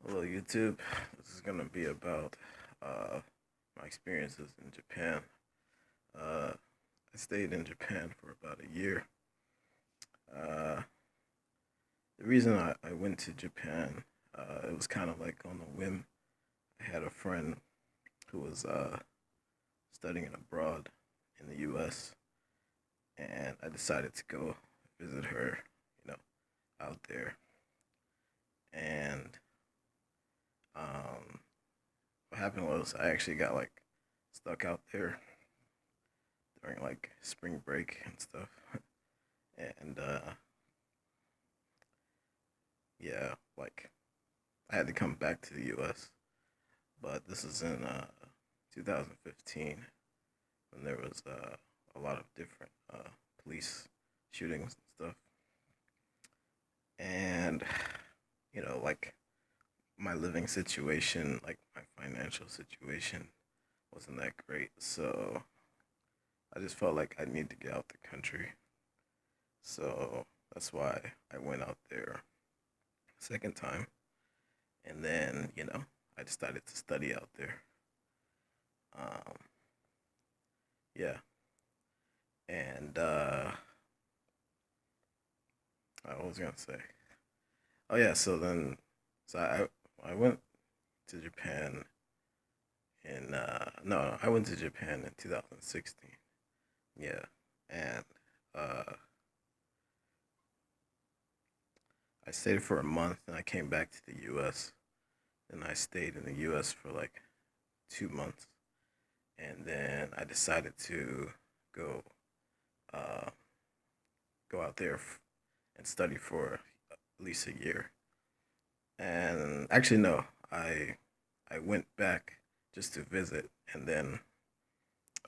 Hello, YouTube. This is gonna be about my experiences in Japan. Uh, I stayed in Japan for about a year. Uh, the reason I went to Japan, it was kind of like on a whim. I had a friend who was studying abroad in the U.S., and I decided to go visit her, you know, out there. And um, what happened was I actually got like stuck out there during like spring break and stuff. And yeah, like I had to come back to the U.S. But this is in 2015 when there was a lot of different police shootings and stuff. And like my living situation, like my financial situation, wasn't that great. So I just felt like I need to get out the country. So that's why I went out there second time. And then, I decided to study out there. Um, yeah. And I was gonna say, oh yeah. So I went to Japan in no, I went to Japan in 2016. Yeah, and uh, I stayed for a month, and I came back to the U.S. And I stayed in the U.S. for like 2 months, and then I decided to go uh, go out there and study for at least a year. And actually, no, I went back just to visit, and then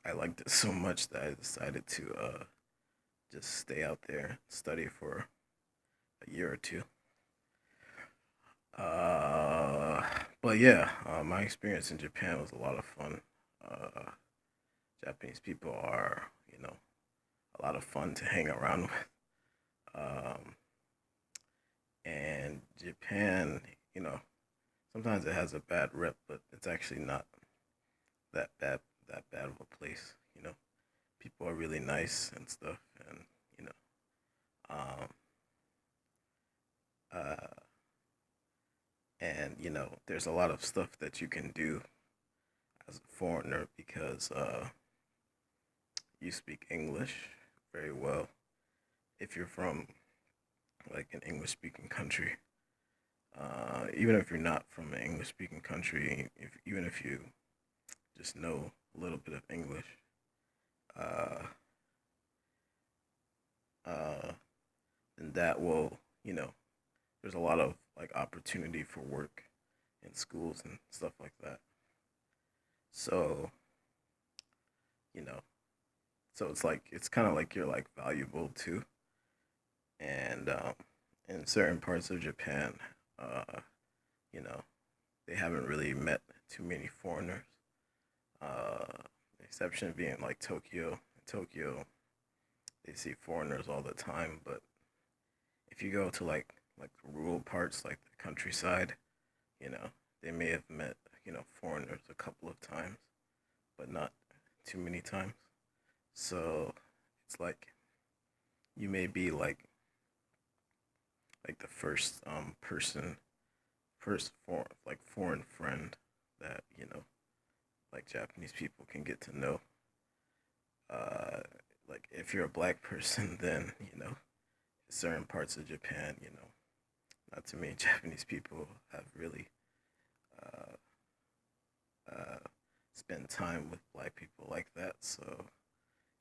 I liked it so much that I decided to just stay out there, study for a year or two. Uh, but yeah, my experience in Japan was a lot of fun. Uh, Japanese people are, a lot of fun to hang around with. Um, and Japan, you know, sometimes it has a bad rep, but it's actually not that bad of a place. People are really nice and stuff, and you know, um, uh, there's a lot of stuff that you can do as a foreigner because you speak English very well. If you're from like an English speaking country, even if you're not from an English speaking country, even if you just know a little bit of English, uh, uh, then that will, there's a lot of like opportunity for work in schools and stuff like that. So, you know, so it's kind of like you're like valuable too. And in certain parts of Japan, uh, you know, they haven't really met too many foreigners. Uh, the exception being like Tokyo. In Tokyo, they see foreigners all the time, but if you go to like rural parts, like the countryside, you know, they may have met foreigners a couple of times, but not too many times. So it's like you may be like the first person, first foreign friend that like Japanese people can get to know. Uh, like if you're a black person, then certain parts of Japan, not too many Japanese people have really uh, uh, spent time with black people like that. So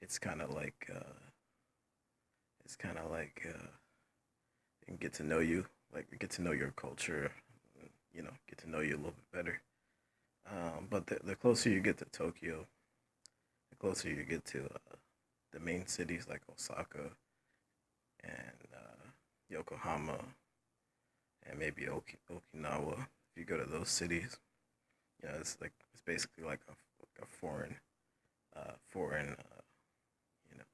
it's kind of like and get to know you, like get to know your culture, get to know you a little bit better. But the closer you get to Tokyo, the closer you get to the main cities like Osaka and Yokohama and maybe Okinawa. If you go to those cities, it's basically like a foreign, you know,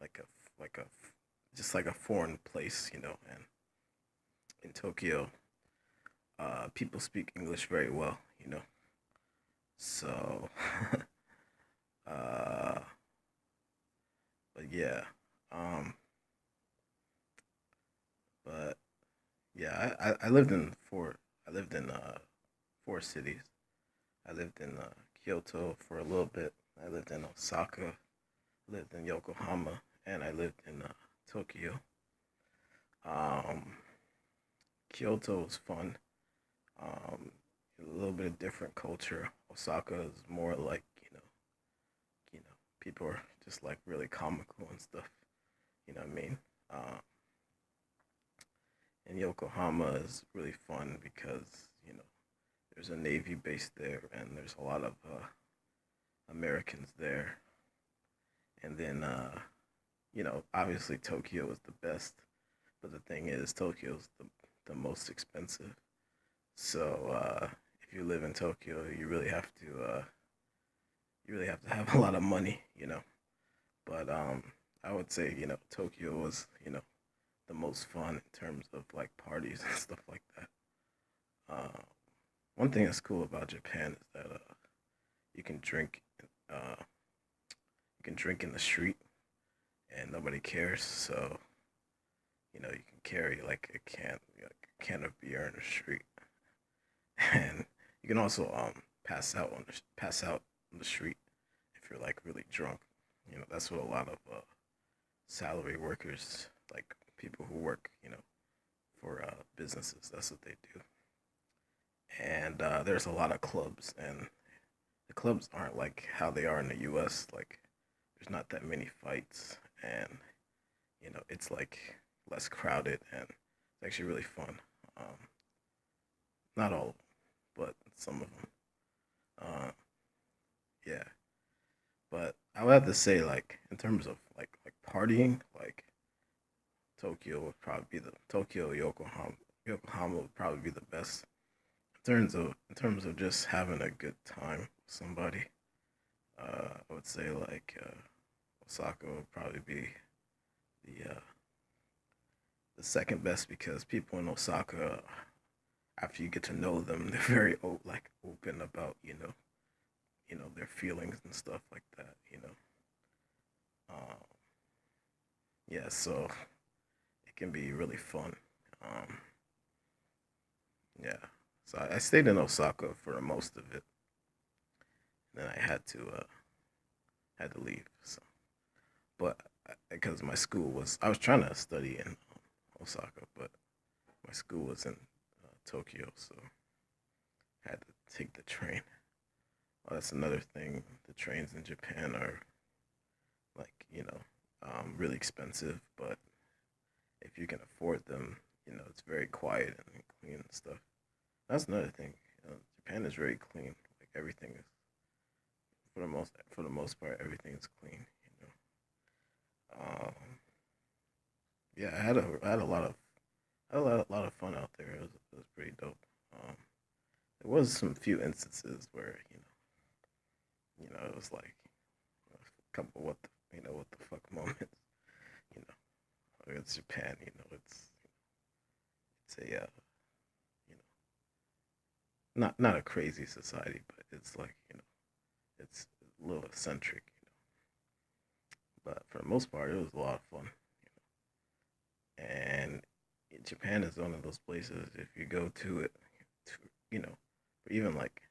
like a just like a foreign place, and in Tokyo, people speak English very well, you know. So, uh, but yeah, um, but yeah, I lived in four. I lived in four cities. I lived in Kyoto for a little bit. I lived in Osaka, lived in Yokohama, and I lived in Tokyo. Um, Kyoto was fun. Um, a little bit of different culture. Osaka is more like people are just like really comical and stuff. You know what I mean? And Yokohama is really fun because there's a Navy base there, and there's a lot of Americans there. And then obviously Tokyo is the best, but the thing is, Tokyo's the most expensive. So if you live in Tokyo, you really have to have a lot of money, you know. But I would say Tokyo was the most fun in terms of like parties and stuff like that. Uh, One thing that's cool about Japan is that you can drink uh, you can drink in the street and nobody cares. So you can carry like a can of beer in the street, and you can also pass out on the street if you're like really drunk. That's what a lot of salary workers, like people who work, for businesses, that's what they do. And there's a lot of clubs, and the clubs aren't like how they are in the U.S. Like, there's not that many fights, and it's like less crowded, and it's actually really fun. Um, Not all of them, but some of them. Uh, yeah, but I would have to say, like, in terms of like partying, like Tokyo, Yokohama would probably be the best in terms of just having a good time with somebody. I would say like Osaka would probably be the second best because people in Osaka, after you get to know them, they're very like open about their feelings and stuff like that. Um, yeah, so it can be really fun. Um, yeah, so I stayed in Osaka for most of it, and then I had to leave. So, but because my school was, I was trying to study in Osaka, but my school was in Tokyo, so I had to take the train. Well, that's another thing. The trains in Japan are like really expensive, but if you can afford them, it's very quiet and clean and stuff. That's another thing. Japan is very clean. Like everything is for the most part, everything is clean. Um, yeah, I had a lot of a lot of fun out there. It was pretty dope. Um, there was some few instances where it was like a couple what the fuck moments. You know, it's Japan. It's a you know not a crazy society, but it's like it's a little eccentric. But for the most part, it was a lot of fun. And Japan is one of those places. If you go to it, to, you know, for even like